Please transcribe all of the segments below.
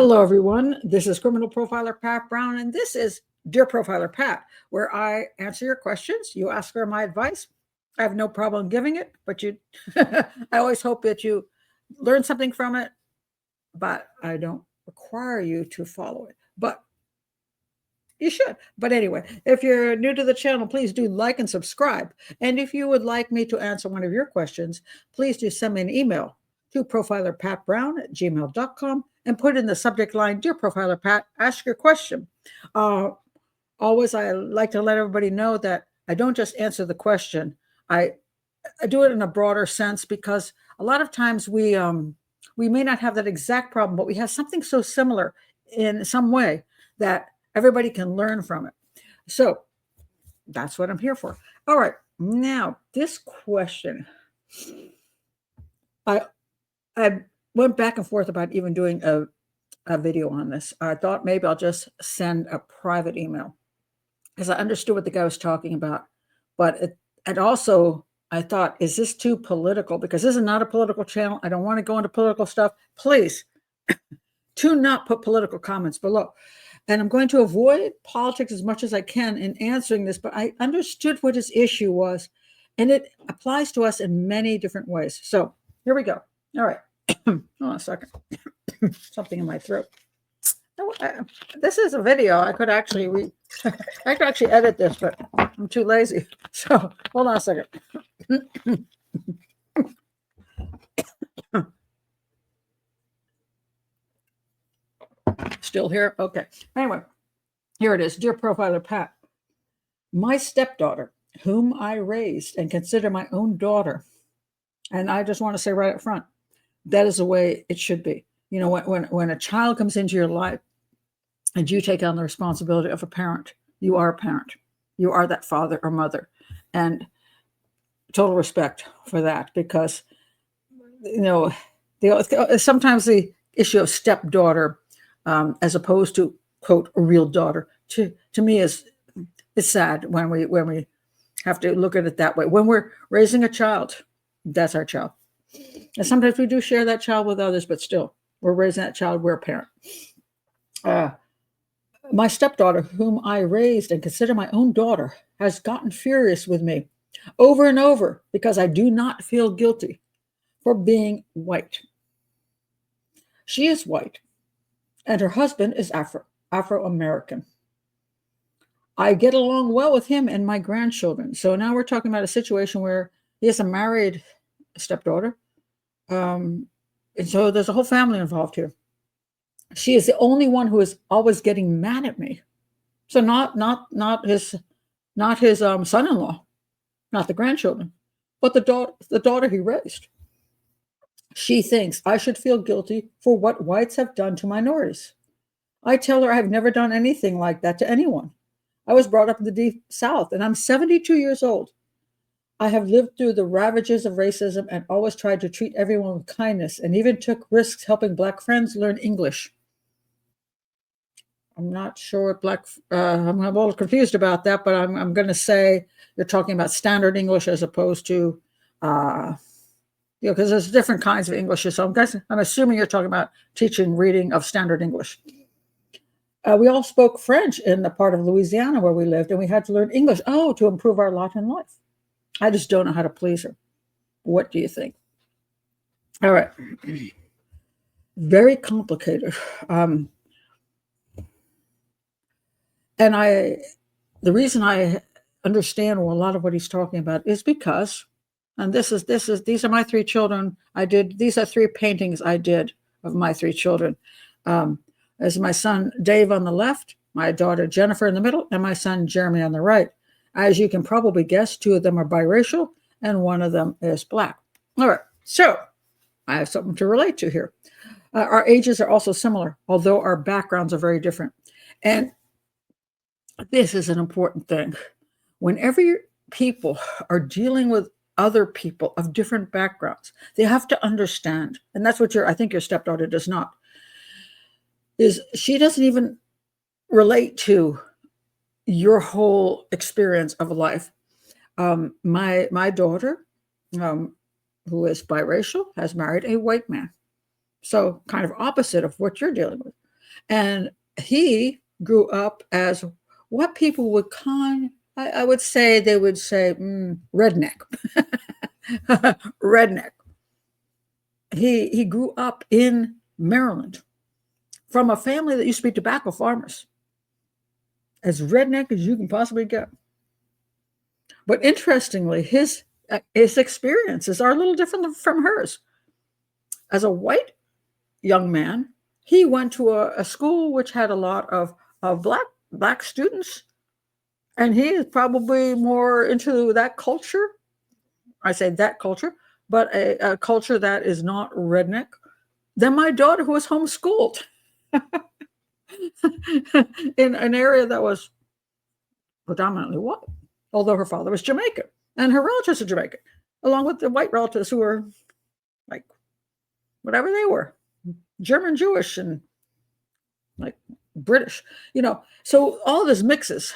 Hello, everyone. This is Criminal Profiler Pat Brown, and this is Dear Profiler Pat, where I answer your questions. You ask for my advice. I have no problem giving it, but I always hope that you learn something from it, but I don't require you to follow it. But you should. But anyway, if you're new to the channel, please do like and subscribe. And if you would like me to answer one of your questions, please do send me an email to profilerpatbrown@gmail.com and put in the subject line, Dear Profiler Pat, ask your question. Uh, Always, I like to let everybody know that I don't just answer the question. I, I do it in a broader sense because a lot of times we may not have that exact problem, but we have something so similar in some way that everybody can learn from it. So that's what I'm here for. All right. Now, this question, I went back and forth about even doing a video on this. I thought maybe I'll just send a private email because I understood what the guy was talking about. But it also, I thought, is this too political? Because this is not a political channel. I don't want to go into political stuff. Please do not put political comments below. And I'm going to avoid politics as much as I can in answering this, but I understood what his issue was, and it applies to us in many different ways. So here we go. All right. Hold on a second. Something in my throat. This is a video. I could actually I could actually edit this, but I'm too lazy. So hold on a second. Still here? Okay. Anyway, here it is. Dear Profiler Pat, my stepdaughter, whom I raised and consider my own daughter, and I just want to say right up front, that is the way it should be. You know, when a child comes into your life and you take on the responsibility of a parent, you are a parent. You are that father or mother. And total respect for that because, you know, sometimes the issue of stepdaughter as opposed to, quote, a real daughter, to me is sad when we have to look at it that way. When we're raising a child, that's our child. And sometimes we do share that child with others, but still, we're raising that child, we're a parent. My stepdaughter, whom I raised and consider my own daughter, has gotten furious with me over and over because I do not feel guilty for being white. She is white, and her husband is Afro-American. I get along well with him and my grandchildren. So now we're talking about a situation where he has a married stepdaughter. And so there's a whole family involved here. She is the only one who is always getting mad at me. So not his son-in-law, not the grandchildren, but the daughter he raised. She thinks I should feel guilty for what whites have done to minorities. I tell her I've never done anything like that to anyone. I was brought up in the deep South, and I'm 72 years old. I have lived through the ravages of racism and always tried to treat everyone with kindness and even took risks helping Black friends learn English. I'm not sure what I'm a little confused about that, but I'm going to say you're talking about standard English as opposed to, because there's different kinds of English. So I'm assuming you're talking about teaching reading of standard English. We all spoke French in the part of Louisiana where we lived, and we had to learn English, to improve our lot in life. I just don't know how to please her. What do you think? All right. Very complicated. And the reason I understand a lot of what he's talking about is because, and these are my three children. These are three paintings I did of my three children. As my son Dave on the left, my daughter Jennifer in the middle, and my son Jeremy on the right. As you can probably guess, two of them are biracial and one of them is Black. All right, so I have something to relate to here. Our ages are also similar, although our backgrounds are very different. And this is an important thing. Whenever people are dealing with other people of different backgrounds, they have to understand, and that's what I think your stepdaughter does not, is she doesn't even relate to your whole experience of life. My daughter, who is biracial, has married a white man. So kind of opposite of what you're dealing with. And he grew up as what people would I would say they would say redneck. Redneck. He grew up in Maryland from a family that used to be tobacco farmers, as redneck as you can possibly get. But interestingly, his experiences are a little different from hers. As a white young man, he went to a school which had a lot of black students, and he is probably more into that culture. I say that culture, but a culture that is not redneck than my daughter, who was homeschooled in an area that was predominantly white, although her father was Jamaican and her relatives are Jamaican, along with the white relatives who were like whatever they were, German, Jewish, and like British, So all this mixes.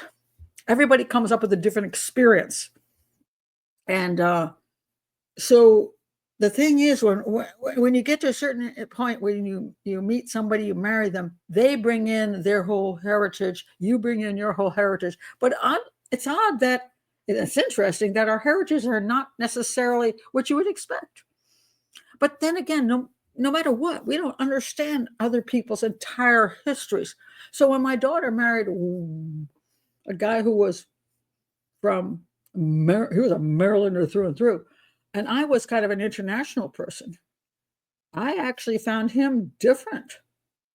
Everybody comes up with a different experience. And so the thing is, when you get to a certain point when you meet somebody, you marry them, they bring in their whole heritage, you bring in your whole heritage. But it's odd that it's interesting that our heritages are not necessarily what you would expect. But then again, no matter what, we don't understand other people's entire histories. So when my daughter married a guy who was he was a Marylander through and through, and I was kind of an international person, I actually found him different,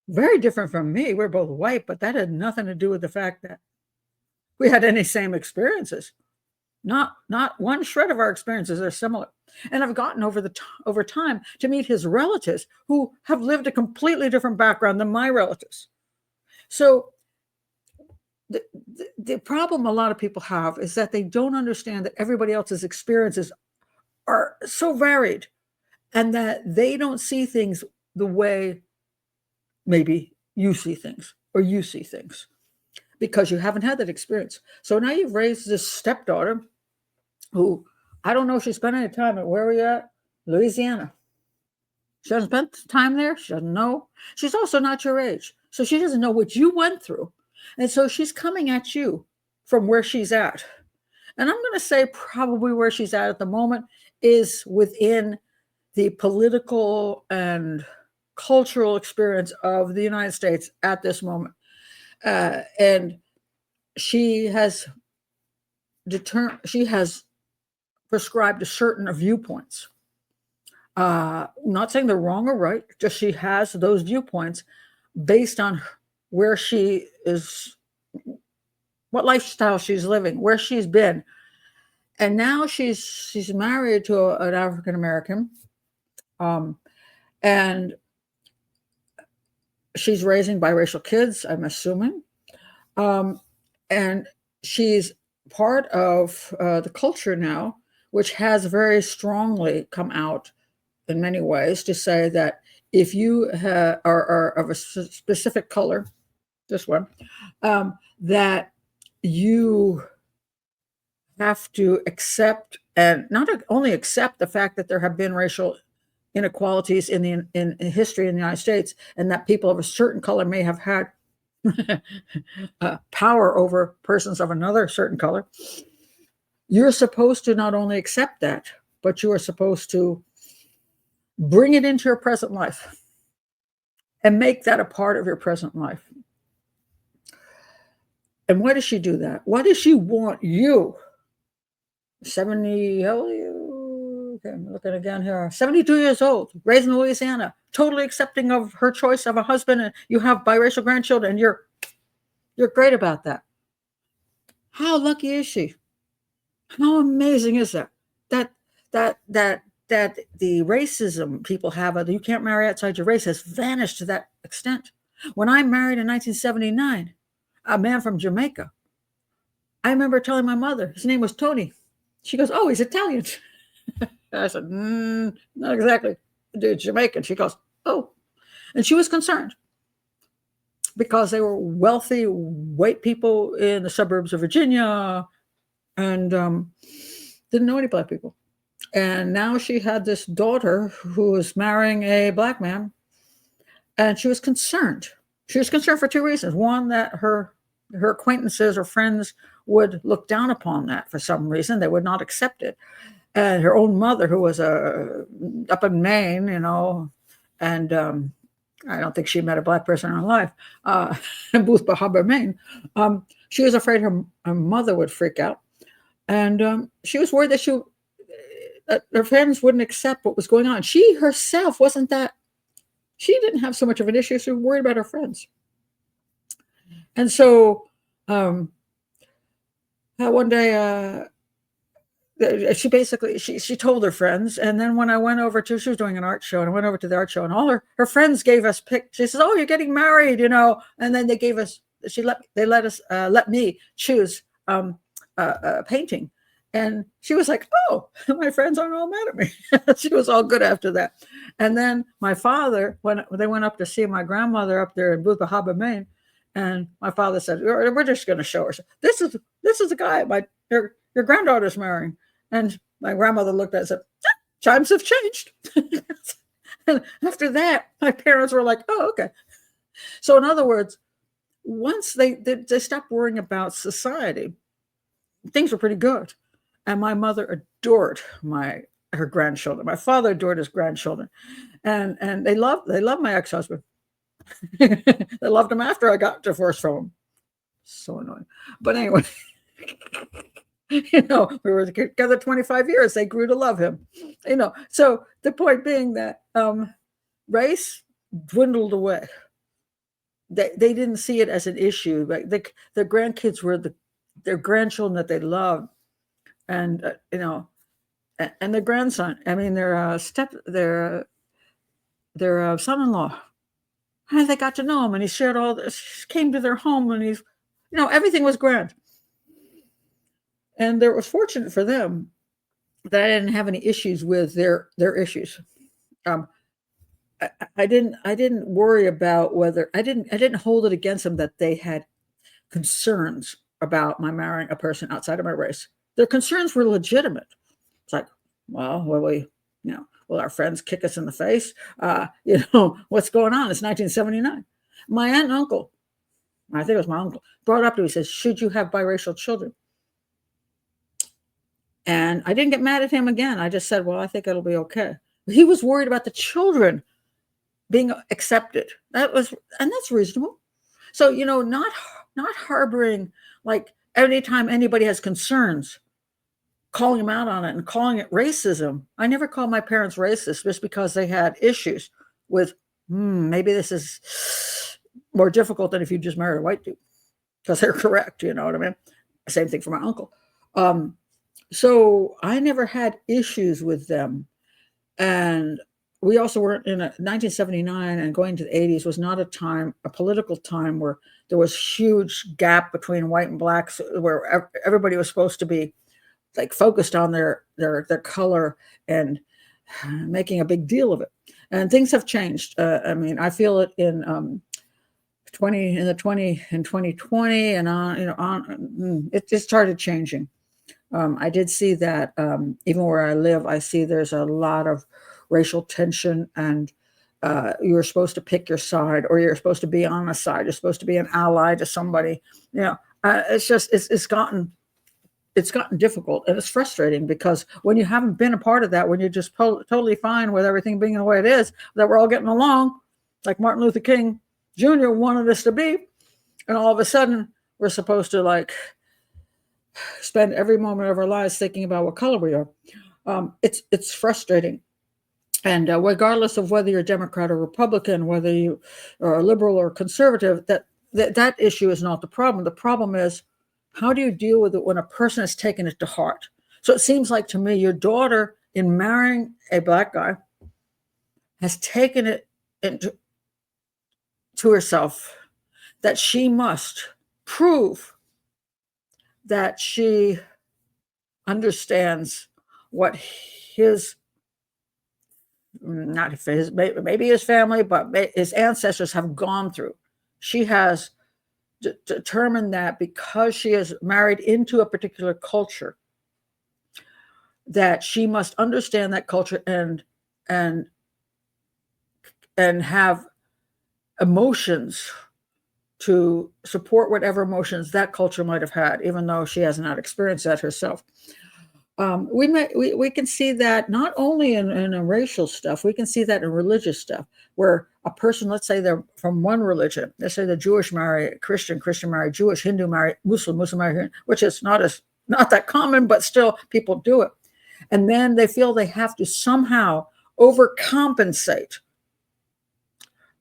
very different from me. We're both white, but that had nothing to do with the fact that we had any same experiences. Not one shred of our experiences are similar. And I've gotten over time to meet his relatives who have lived a completely different background than my relatives. So the problem a lot of people have is that they don't understand that everybody else's experiences are so varied and that they don't see things the way maybe you see things or you see things because you haven't had that experience. So now you've raised this stepdaughter who I don't know if she spent any time at where are we at? Louisiana. She hasn't spent time there. She doesn't know. She's also not your age. So she doesn't know what you went through. And so she's coming at you from where she's at. And I'm going to say probably where she's at the moment is within the political and cultural experience of the United States at this moment. And she has prescribed a certain viewpoints. Not saying they're wrong or right, just she has those viewpoints based on where she is, what lifestyle she's living, where she's been. And now she's married to an African American, and she's raising biracial kids, I'm assuming. And she's part of the culture now, which has very strongly come out in many ways to say that if you are of a specific color, this one, that you have to accept, and not only accept the fact that there have been racial inequalities in history in the United States, and that people of a certain color may have had power over persons of another certain color. You're supposed to not only accept that, but you are supposed to bring it into your present life and make that a part of your present life. And why does she do that? Why does she want you, 70, how old are you? Okay, I'm looking again here, 72 years old, raised in Louisiana, totally accepting of her choice of a husband, and you have biracial grandchildren, and you're great about that. How lucky is she? How amazing is that? That the racism people have of you can't marry outside your race has vanished to that extent. When I married in 1979, a man from Jamaica, I remember telling my mother, his name was Tony. She goes, "Oh, he's Italian." I said, "Not exactly. Dude, Jamaican." She goes, "Oh," and she was concerned because they were wealthy white people in the suburbs of Virginia, and didn't know any black people. And now she had this daughter who was marrying a black man, and she was concerned She was concerned for two reasons. One, that her acquaintances or friends would look down upon that for some reason. They would not accept it. And her own mother, who was up in Maine, and I don't think she met a black person in her life, in Booth Harbor, Maine. She was afraid her mother would freak out. And she was worried that her friends wouldn't accept what was going on. She herself she didn't have so much of an issue. She was worried about her friends. And so one day, she basically she told her friends, and then when I went over to, she was doing an art show, and I went over to the art show, and all her friends gave us pics. She says, "Oh, you're getting married," and then they gave us let me choose a painting, and she was like, "Oh, my friends aren't all mad at me." She was all good after that. And then my father, when they went up to see my grandmother up there in Booth Harbor, Maine, and my father said, "We're just going to show her. This is the guy your granddaughter's marrying." And my grandmother looked at it and said, "Times have changed." And after that, my parents were like, "Oh, okay." So in other words, once they stopped worrying about society, things were pretty good. And my mother adored her grandchildren. My father adored his grandchildren. And they loved my ex-husband. They loved him after I got divorced from him. So annoying. But anyway, we were together 25 years. They grew to love him. So the point being that race dwindled away. They didn't see it as an issue. Like the grandkids were their grandchildren that they loved, and and their grandson. I mean, their son-in-law. And they got to know him, and he shared all this. Came to their home, and everything was grand. And it was fortunate for them that I didn't have any issues with their issues. I didn't worry about whether I didn't hold it against them that they had concerns about my marrying a person outside of my race. Their concerns were legitimate. It's like, well, will our friends kick us in the face? What's going on? It's 1979. My aunt and uncle, I think it was my uncle, brought up to me, says, "Should you have biracial children?" And I didn't get mad at him again. I just said, "Well, I think it'll be okay." He was worried about the children being accepted. And that's reasonable. So, not harboring, like, anytime anybody has concerns, calling them out on it and calling it racism. I never called my parents racist just because they had issues with, maybe this is more difficult than if you just married a white dude, because they're correct. You know what I mean? Same thing for my uncle. So I never had issues with them. And we also weren't in 1979 and going to the 80s was not a political time where there was huge gap between white and blacks, where everybody was supposed to be like focused on their color and making a big deal of it. And things have changed. I mean, I feel it in 2020 and on, it started changing. I did see that even where I live, I see there's a lot of racial tension, and you're supposed to pick your side, or you're supposed to be on a side. You're supposed to be an ally to somebody. It's gotten difficult, and it's frustrating, because when you haven't been a part of that, when you're just totally fine with everything being the way it is, that we're all getting along, like Martin Luther King Jr. wanted us to be, and all of a sudden we're supposed to like spend every moment of our lives thinking about what color we are. It's frustrating. And regardless of whether you're Democrat or Republican, whether you are a liberal or conservative, that issue is not the problem. The problem is, how do you deal with it when a person has taken it to heart? So it seems like to me, your daughter, in marrying a black guy, has taken it to herself that she must prove that she understands what maybe his family, but his ancestors have gone through. She has determined that because she is married into a particular culture, that she must understand that culture and have emotions to support whatever emotions that culture might have had, even though she has not experienced that herself. We can see that not only in a racial stuff, we can see that in religious stuff, where a person, let's say they're from one religion, let's say the Jewish marry Christian, Christian marry Jewish, Hindu marry Muslim, Muslim marry Hindu, which is not that common, but still people do it. And then they feel they have to somehow overcompensate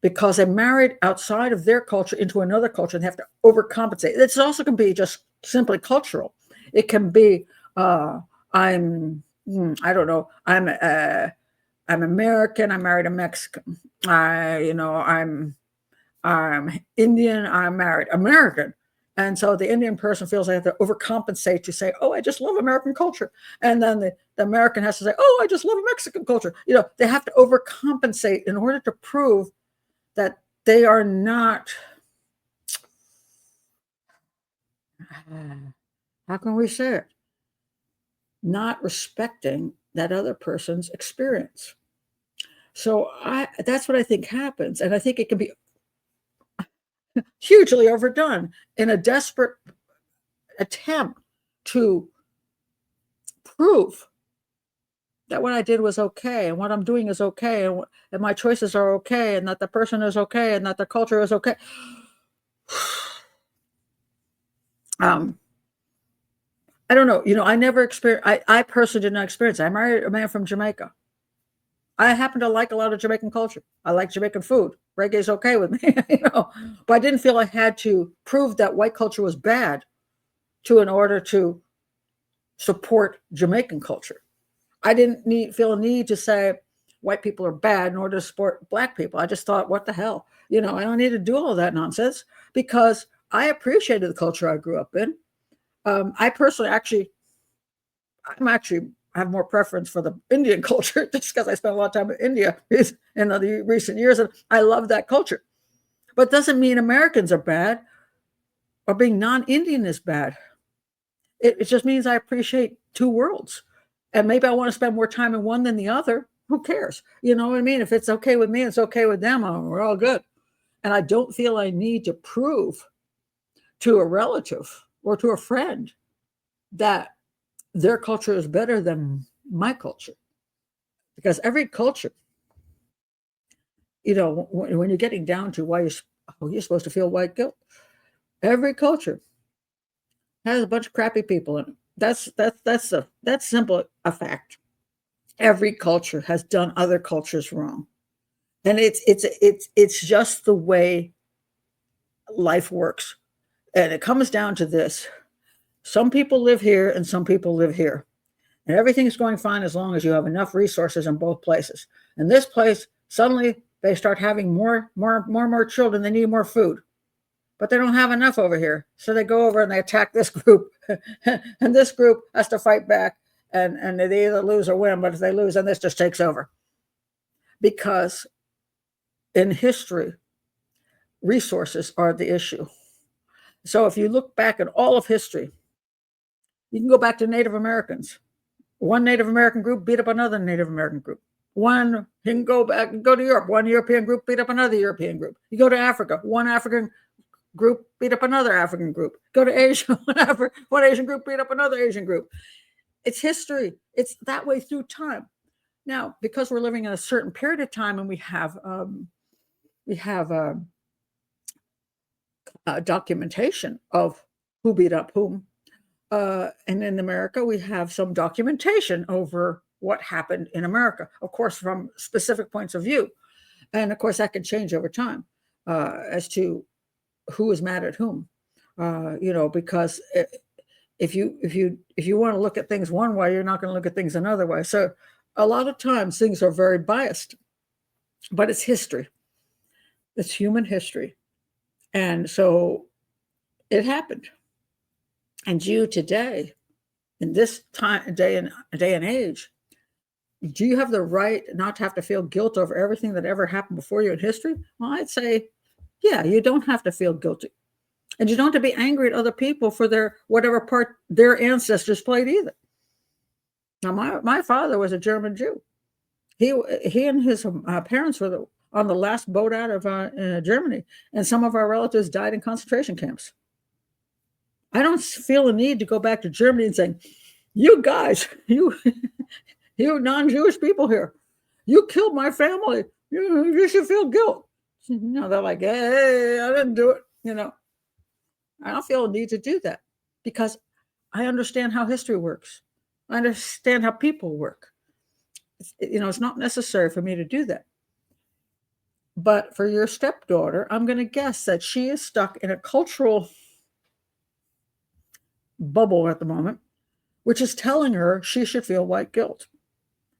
because they married outside of their culture into another culture and have to overcompensate. It also can be just simply cultural. It can be I don't know, I'm American, I married a Mexican. I'm Indian, I married American. And so the Indian person feels they have to overcompensate to say, oh, I just love American culture. And then the American has to say, oh, I just love Mexican culture. They have to overcompensate in order to prove that they are not, how can we say it? Not respecting that other person's experience. So that's what I think happens. And I think it can be hugely overdone in a desperate attempt to prove that what I did was okay and what I'm doing is okay and my choices are okay and that the person is okay and that the culture is okay. I don't know. I never experienced, I personally did not experience it. I married a man from Jamaica. I happen to like a lot of Jamaican culture. I like Jamaican food. Reggae is okay with me, but I didn't feel I had to prove that white culture was bad in order to support Jamaican culture. I didn't feel a need to say white people are bad in order to support Black people. I just thought, what the hell? I don't need to do all that nonsense because I appreciated the culture I grew up in. I personally have more preference for the Indian culture just because I spent a lot of time in India in the recent years, and I love that culture. But it doesn't mean Americans are bad or being non-Indian is bad. It just means I appreciate two worlds. And maybe I want to spend more time in one than the other. Who cares? You know what I mean? If it's okay with me, it's okay with them. We're all good. And I don't feel I need to prove to a relative or to a friend that their culture is better than my culture. Because every culture, when you're getting down to why you're supposed to feel white guilt, every culture has a bunch of crappy people in it. That's simple a fact. Every culture has done other cultures wrong, and it's just the way life works. And it comes down to this: some people live here, and some people live here, and everything's going fine as long as you have enough resources in both places. In this place, suddenly they start having more children. They need more food. But they don't have enough over here. So they go over and they attack this group. And this group has to fight back. And they either lose or win. But if they lose, then this just takes over. Because in history, resources are the issue. So if you look back at all of history, you can go back to Native Americans. One Native American group beat up another Native American group. You can go to Europe. One European group beat up another European group. You go to Africa. One African group beat up another African group. Go to Asia, one Asian group beat up another Asian group. It's history. It's that way through time. Now, because we're living in a certain period of time, and we have documentation of who beat up whom, and in America we have some documentation over what happened in America, of course, from specific points of view, and of course that can change over time as to who is mad at whom, because if you want to look at things one way, you're not going to look at things another way. So a lot of times things are very biased, but it's history. It's human history. And so it happened. And you today, in this day and age, do you have the right not to have to feel guilt over everything that ever happened before you in history? Well, I'd say, yeah, you don't have to feel guilty. And you don't have to be angry at other people for whatever part their ancestors played either. Now, my father was a German Jew. He and his parents were on the last boat out of Germany, and some of our relatives died in concentration camps. I don't feel a need to go back to Germany and say, you guys, you non-Jewish people here, you killed my family. You should feel guilt. They're like, hey, I didn't do it. I don't feel a need to do that because I understand how history works. I understand how people work. It's not necessary for me to do that. But for your stepdaughter, I'm going to guess that she is stuck in a cultural bubble at the moment, which is telling her she should feel white guilt.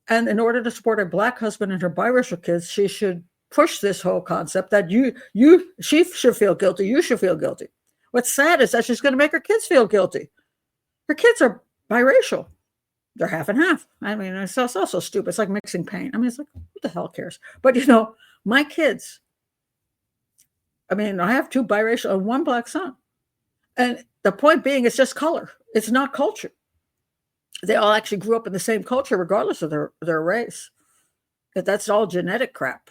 And in order to support her Black husband and her biracial kids, she should push this whole concept that she should feel guilty, you should feel guilty. What's sad is that she's going to make her kids feel guilty. Her kids are biracial. They're half and half. I mean, it's also stupid. It's like mixing paint. I mean, it's like, who the hell cares? But, my kids, I mean, I have 2 biracial and 1 Black son. And the point being, it's just color. It's not culture. They all actually grew up in the same culture, regardless of their race. But that's all genetic crap.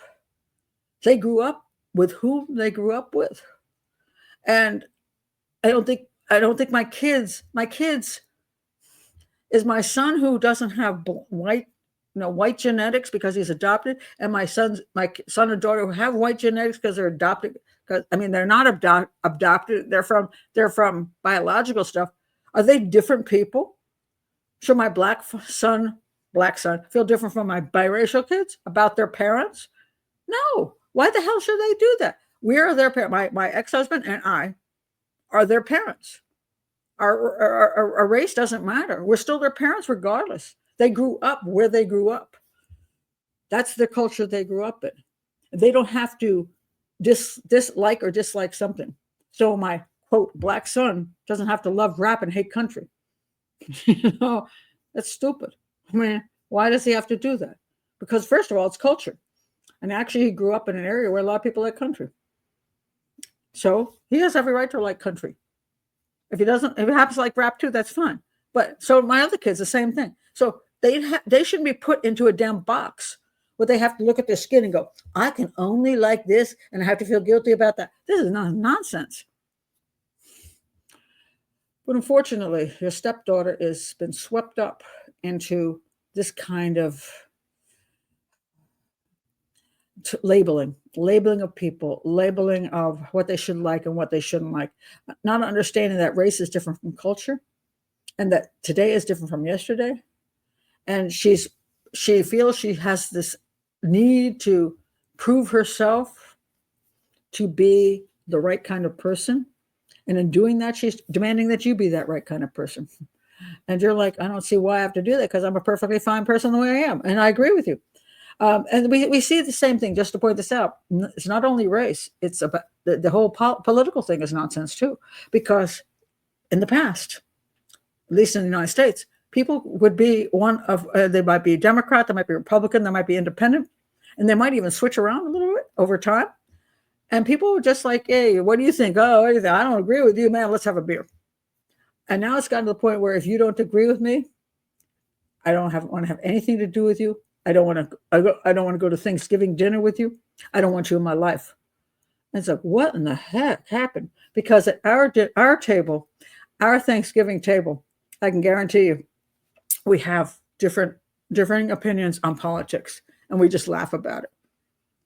They grew up with whom they grew up with. And I don't think my kids is my son who doesn't have white genetics because he's adopted, and my son and daughter who have white genetics because they're adopted. Because they're not adopted. They're from biological stuff. Are they different people? Should my black son feel different from my biracial kids about their parents? No. Why the hell should they do that? We are their parents. My ex-husband and I are their parents. Our race doesn't matter. We're still their parents regardless. They grew up where they grew up. That's the culture they grew up in. They don't have to dislike or dislike something. So my, quote, Black son doesn't have to love rap and hate country. That's stupid. I mean, why does he have to do that? Because first of all, it's culture. And actually, he grew up in an area where a lot of people like country. So he has every right to like country. If he happens to like rap too, that's fine. But so my other kids, the same thing. So they shouldn't be put into a damn box where they have to look at their skin and go, I can only like this and I have to feel guilty about that. This is nonsense. But unfortunately, your stepdaughter has been swept up into this kind of labeling of people, labeling of what they should like and what they shouldn't like, not understanding that race is different from culture and that today is different from yesterday. And she feels she has this need to prove herself to be the right kind of person. And in doing that, she's demanding that you be that right kind of person. And you're like, I don't see why I have to do that because I'm a perfectly fine person the way I am. And I agree with you. And we see the same thing, just to point this out. It's not only race, it's about the whole political thing is nonsense too. Because in the past, at least in the United States, people would be they might be Democrat, they might be Republican, they might be independent, and they might even switch around a little bit over time. And people were just like, hey, what do you think? Oh, I don't agree with you, man. Let's have a beer. And now it's gotten to the point where if you don't agree with me, I don't want to have anything to do with you. I don't want to go to Thanksgiving dinner with you. I don't want you in my life. And it's like, what in the heck happened? Because at our table, our Thanksgiving table, I can guarantee you, we have differing opinions on politics, and we just laugh about it.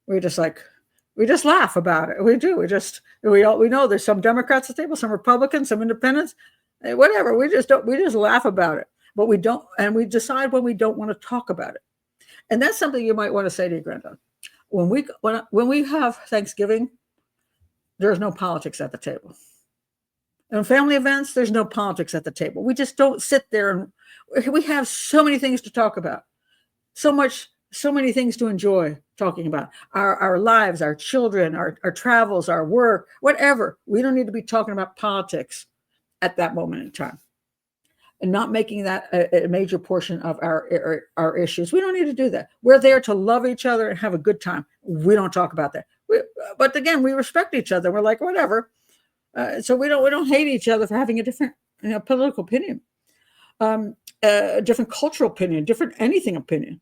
We just laugh about it. We do. We know there's some Democrats at the table, some Republicans, some independents, whatever. We just laugh about it. But we don't, and we decide when we don't want to talk about it. And that's something you might want to say to your granddaughter. When we have Thanksgiving, there's no politics at the table. And family events, there's no politics at the table. We just don't sit there, and we have so many things to talk about. So many things to enjoy talking about. Our lives, our children, our travels, our work, whatever. We don't need to be talking about politics at that moment in time. And not making that a major portion of our issues. We don't need to do that. We're there to love each other and have a good time. We don't talk about that. But again, we respect each other. We're like, whatever. So we don't hate each other for having a different political opinion, a different cultural opinion, different anything opinion.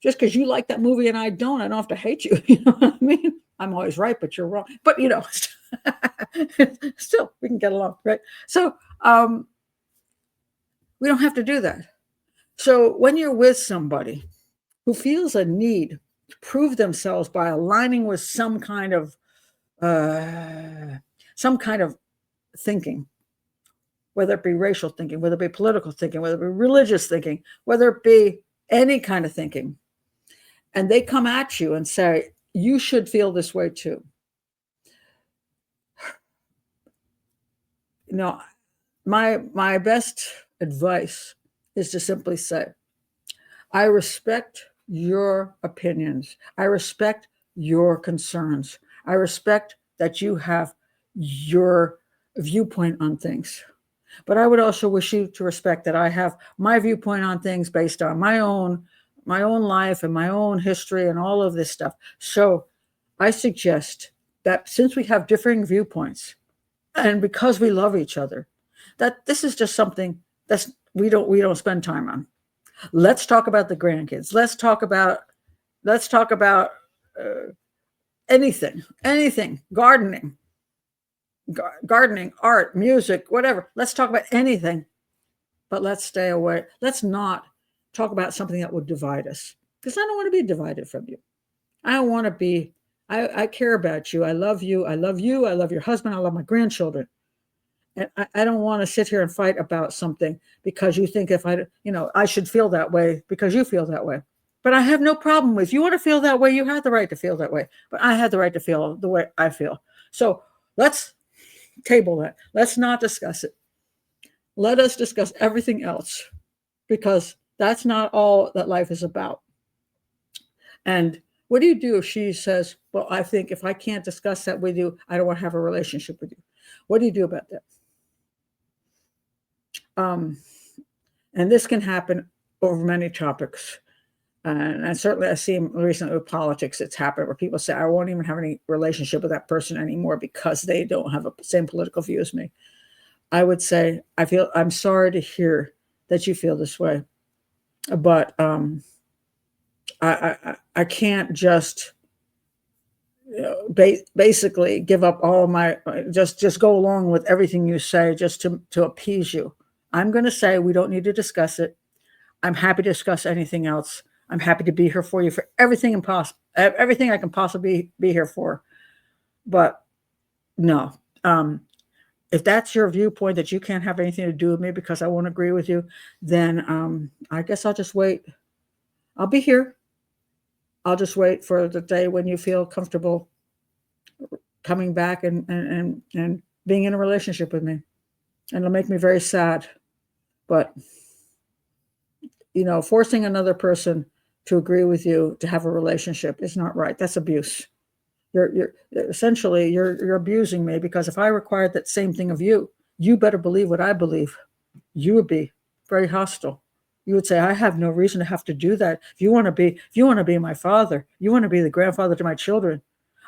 Just because you like that movie and I don't have to hate you. You know what I mean? I'm always right, but you're wrong. But still we can get along, right? So we don't have to do that. So when you're with somebody who feels a need to prove themselves by aligning with some kind of thinking, whether it be racial thinking, whether it be political thinking, whether it be religious thinking, whether it be any kind of thinking, and they come at you and say, you should feel this way too. You know, my best advice is to simply say, I respect your opinions. I respect your concerns. I respect that you have your viewpoint on things. But I would also wish you to respect that I have my viewpoint on things based on my own life and my own history and all of this stuff. So I suggest that since we have differing viewpoints and because we love each other, that this is just something that's we don't spend time on. Let's talk about the grandkids. Let's talk about anything, gardening, art, music, whatever. Let's talk about anything, but let's stay away. Let's not talk about something that would divide us, because I don't want to be divided from you. I don't want to be. I care about you. I love you. I love you. I love your husband. I love my grandchildren. And I don't want to sit here and fight about something because you think I should feel that way because you feel that way. But I have no problem with, you want to feel that way, you have the right to feel that way. But I have the right to feel the way I feel. So let's table that. Let's not discuss it. Let us discuss everything else, because that's not all that life is about. And what do you do if she says, well, I think if I can't discuss that with you, I don't want to have a relationship with you? What do you do about that? And this can happen over many topics. And certainly I've seen recently with politics, it's happened where people say, I won't even have any relationship with that person anymore because they don't have the same political view as me. I would say, I'm sorry to hear that you feel this way, but I can't just basically give up all of my, just go along with everything you say just to appease you. I'm going to say we don't need to discuss it. I'm happy to discuss anything else. I'm happy to be here for you for everything I can possibly be here for. But no, if that's your viewpoint that you can't have anything to do with me because I won't agree with you, then I guess I'll just wait. I'll be here. I'll just wait for the day when you feel comfortable coming back and being in a relationship with me. And it'll make me very sad. But, forcing another person to agree with you to have a relationship is not right. That's abuse. You're essentially abusing me, because if I required that same thing of you, you better believe what I believe. You would be very hostile. You would say, I have no reason to have to do that. If you want to be my father, you want to be the grandfather to my children,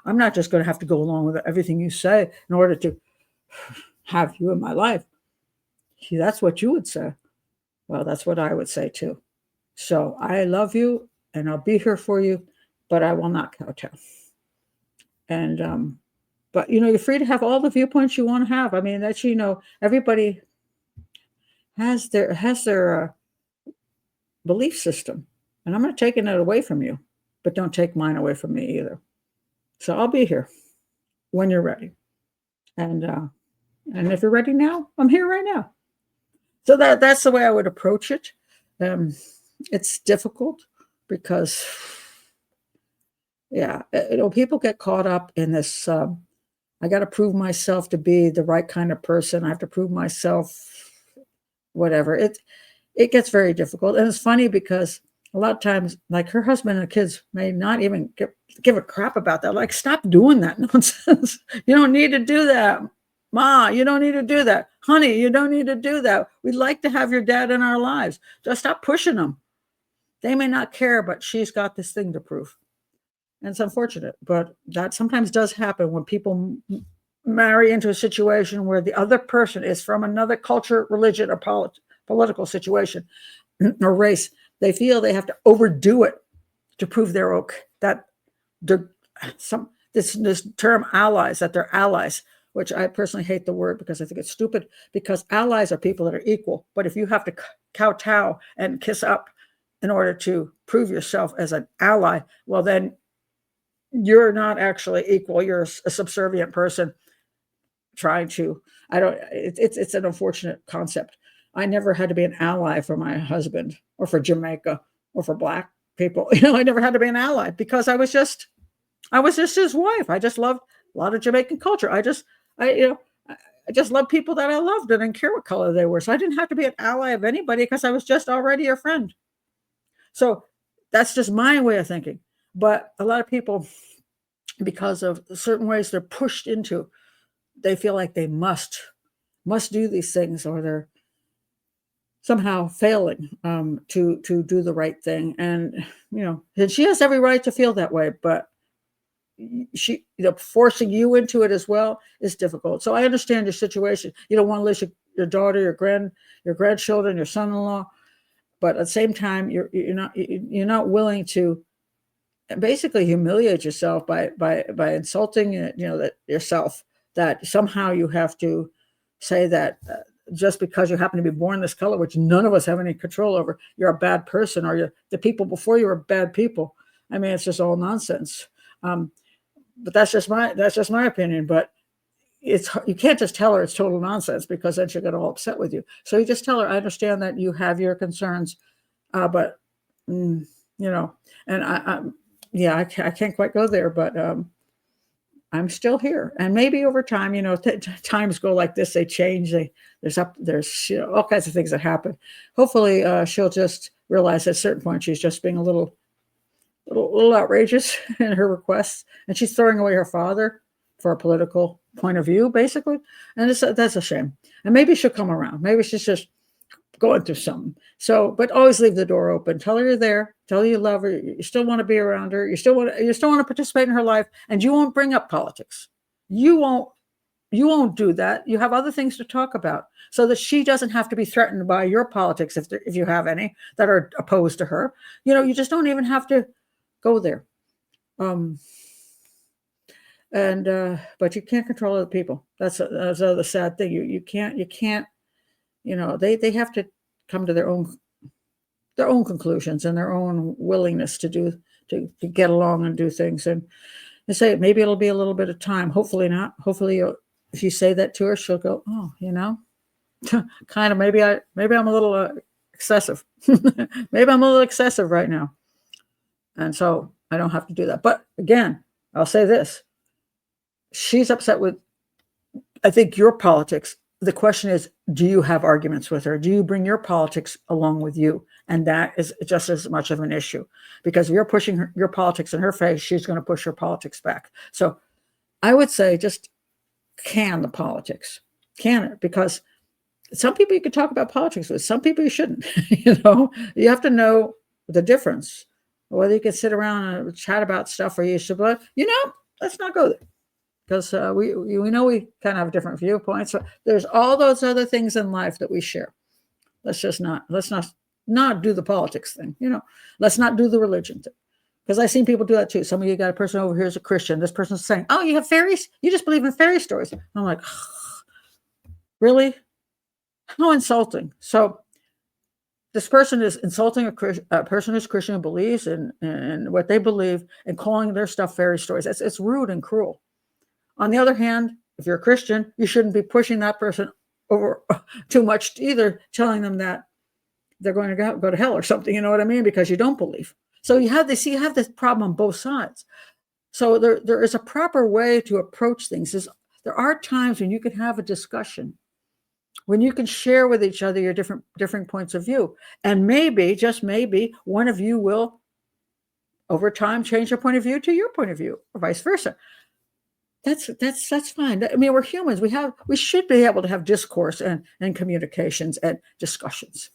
I'm not just going to have to go along with everything you say in order to have you in my life. See, that's what you would say. Well, that's what I would say too. So I love you and I'll be here for you, but I will not kowtow. And but you're free to have all the viewpoints you want to have. I mean, that's everybody has their belief system, and I'm not taking it away from you, but don't take mine away from me either. So I'll be here when you're ready, and if you're ready now, I'm here right now. So that's the way I would approach it. It's difficult because, people get caught up in this. I got to prove myself to be the right kind of person. I have to prove myself, whatever. It gets very difficult. And it's funny because a lot of times, like, her husband and the kids may not even give a crap about that. Like, stop doing that nonsense. You don't need to do that. Ma, you don't need to do that. Honey, you don't need to do that. We'd like to have your dad in our lives. Just stop pushing them. They may not care, but she's got this thing to prove. And it's unfortunate, but that sometimes does happen when people marry into a situation where the other person is from another culture, religion, or political situation or race. They feel they have to overdo it to prove they're okay, that they're this term allies, that they're allies, which I personally hate the word because I think it's stupid, because allies are people that are equal. But if you have to kowtow and kiss up in order to prove yourself as an ally, well, then you're not actually equal. You're a subservient person trying to, I don't, it's an unfortunate concept. I never had to be an ally for my husband or for Jamaica or for Black people. I never had to be an ally because I was just his wife. I just loved a lot of Jamaican culture. I just loved people that I loved. I didn't care what color they were. So I didn't have to be an ally of anybody because I was just already a friend. So that's just my way of thinking. But a lot of people, because of certain ways they're pushed into, they feel like they must do these things, or they're somehow failing to do the right thing. And and she has every right to feel that way, but she forcing you into it as well is difficult. So I understand your situation. You don't want to lose your daughter, your grandchildren, your son-in-law, but at the same time you're not willing to basically humiliate yourself by insulting that yourself, that somehow you have to say that just because you happen to be born this color, which none of us have any control over, you're a bad person, or the people before you are bad people. I mean, it's just all nonsense. But that's just my opinion. But you can't just tell her it's total nonsense, because then she'll get all upset with you. So you just tell her, I understand that you have your concerns, but and I can't quite go there, but I'm still here. And maybe over time, times go like this, they change. There's all kinds of things that happen. Hopefully, she'll just realize at a certain point she's just being a little outrageous in her requests, and she's throwing away her father for a political point of view, basically. And that's a shame. And maybe she'll come around. Maybe she's just going through something. So, but always leave the door open. Tell her you're there. Tell her you love her. You still want to be around her. You still want to participate in her life, and you won't bring up politics. You won't do that. You have other things to talk about, so that she doesn't have to be threatened by your politics, if you have any that are opposed to her. You just don't even have to go there. But you can't control other people. That's the sad thing. You can't. They have to come to their own conclusions and their own willingness to get along and do things. And I say maybe it'll be a little bit of time. Hopefully not. Hopefully, if you say that to her, she'll go, oh, kind of. Maybe I'm a little excessive. Maybe I'm a little excessive right now. And so I don't have to do that. But again, I'll say this. She's upset with, I think, your politics. The question is, do you have arguments with her? Do you bring your politics along with you? And that is just as much of an issue. Because if you're pushing your politics in her face, she's going to push her politics back. So I would say just can the politics. Can it? Because some people you can talk about politics with. Some people you shouldn't. You have to know the difference. Whether you can sit around and chat about stuff, or you should, but let's not go there, because we know we kind of have different viewpoints. So there's all those other things in life that we share. Let's not do the politics thing. Let's not do the religion thing, because I've seen people do that too. Some of you got a person over here who's a Christian. This person's saying, "Oh, you have fairies? You just believe in fairy stories?" I'm like, really? How insulting! So this person is insulting a person who's Christian, who believes in what they believe, and calling their stuff fairy stories. It's rude and cruel. On the other hand, if you're a Christian, you shouldn't be pushing that person over too much either, telling them that they're going to go to hell or something, you know what I mean? Because you don't believe. So you have this problem on both sides. So there is a proper way to approach things. There are times when you can have a discussion, when you can share with each other your different points of view. And maybe, just maybe, one of you will, over time, change their point of view to your point of view, or vice versa. That's fine. I mean, we're humans. We should be able to have discourse and communications and discussions.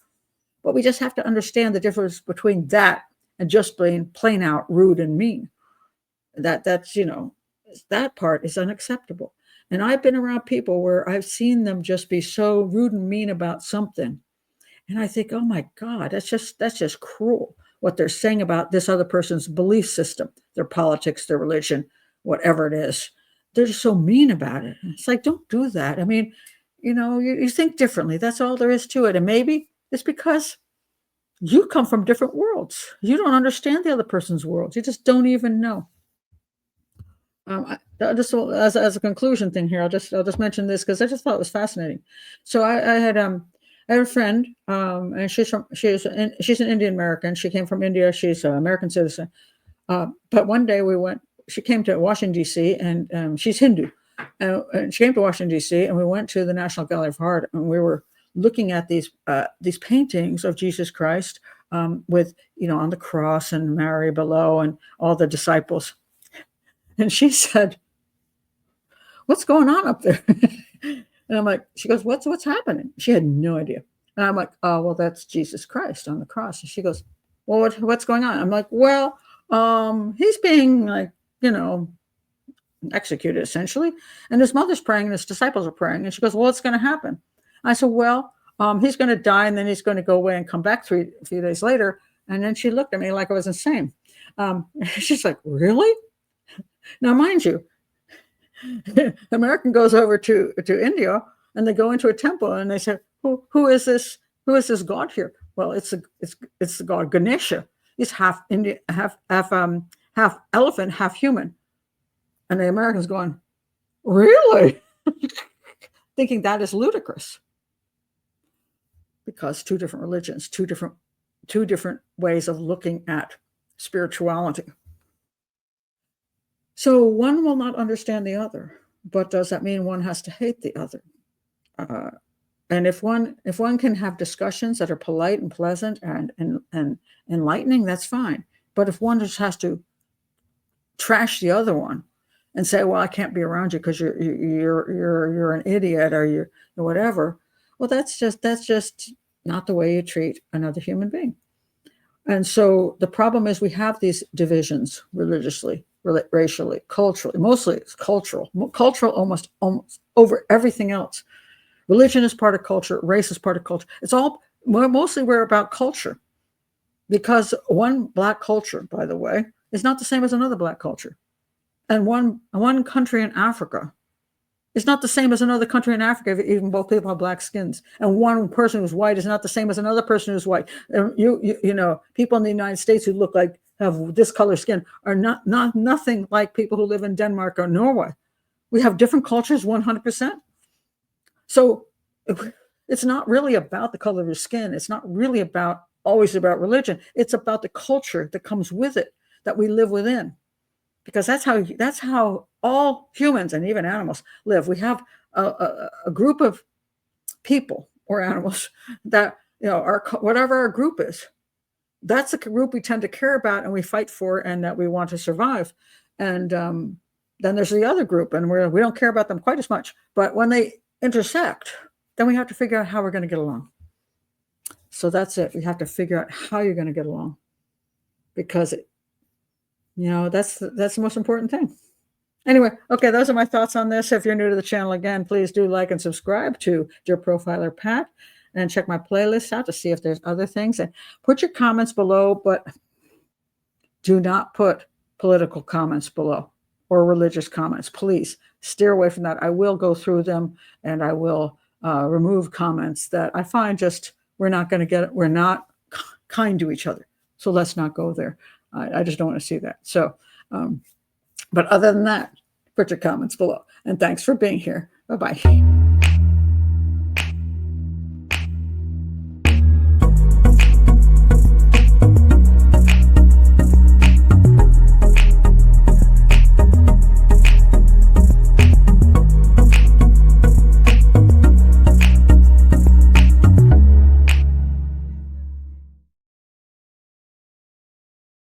But we just have to understand the difference between that and just being plain out rude and mean. That's that part is unacceptable. And I've been around people where I've seen them just be so rude and mean about something. And I think, oh my God, that's just cruel. what they're saying about this other person's belief system, their politics, their religion, whatever it is. They're just so mean about it. It's like, don't do that. I mean, you think differently. That's all there is to it. And maybe it's because you come from different worlds. You don't understand the other person's world. You just don't even know. Just as a conclusion thing here, I'll just mention this because I just thought it was fascinating. So I had a friend, and she's an Indian American. She came from India. She's an American citizen. But one day she came to Washington D.C. and she's Hindu, and she came to Washington D.C. and we went to the National Gallery of Art and we were looking at these paintings of Jesus Christ, with on the cross and Mary below and all the disciples. And she said, "What's going on up there?" And I'm like, she goes, "What's happening?" She had no idea. And I'm like, "Oh, well, that's Jesus Christ on the cross." And she goes, "Well, what's going on?" I'm like, "Well, he's being executed essentially, and his mother's praying and his disciples are praying." And she goes, "Well, what's going to happen?" I said, "Well, he's going to die and then he's going to go away and come back a few days later." And then she looked at me like I was insane. She's like, "Really?" Now, mind you, American goes over to India and they go into a temple and they say, who is this? Who is this God here? Well, it's the god Ganesha. He's half Indian, half elephant, half human. And the Americans going, "Really?" Thinking that is ludicrous. Because two different religions, two different ways of looking at spirituality. So one will not understand the other, but does that mean one has to hate the other? And if one can have discussions that are polite and pleasant and enlightening, that's fine. But if one just has to trash the other one and say, "Well, I can't be around you because you're an idiot or you're whatever," well, that's just not the way you treat another human being. And so the problem is we have these divisions religiously, racially, culturally. Mostly it's cultural almost over everything else. Religion is part of culture. Race is part of culture. It's all mostly we're about culture, because one black culture, by the way, is not the same as another black culture, and one country in Africa is not the same as another country in Africa, if even both people have black skins. And one person who's white is not the same as another person who's white. And people in the United States who look like have this color skin are nothing like people who live in Denmark or Norway. We have different cultures, 100%. So it's not really about the color of your skin. It's not really always about religion. It's about the culture that comes with it, that we live within. Because that's how all humans and even animals live. We have a group of people or animals that whatever our group is, that's a group we tend to care about and we fight for and that we want to survive. And then there's the other group, and we don't care about them quite as much. But when they intersect, then we have to figure out how we're going to get along. So that's it. We have to figure out how you're going to get along, because that's the most important thing. Anyway, okay, those are my thoughts on this. If you're new to the channel, again, please do like and subscribe to Dear Profiler Pat, and check my playlist out to see if there's other things. And put your comments below, but do not put political comments below or religious comments. Please steer away from that. I will go through them and I will remove comments that I find we're not kind to each other. So let's not go there. I just don't want to see that. So, but other than that, put your comments below. And thanks for being here. Bye-bye.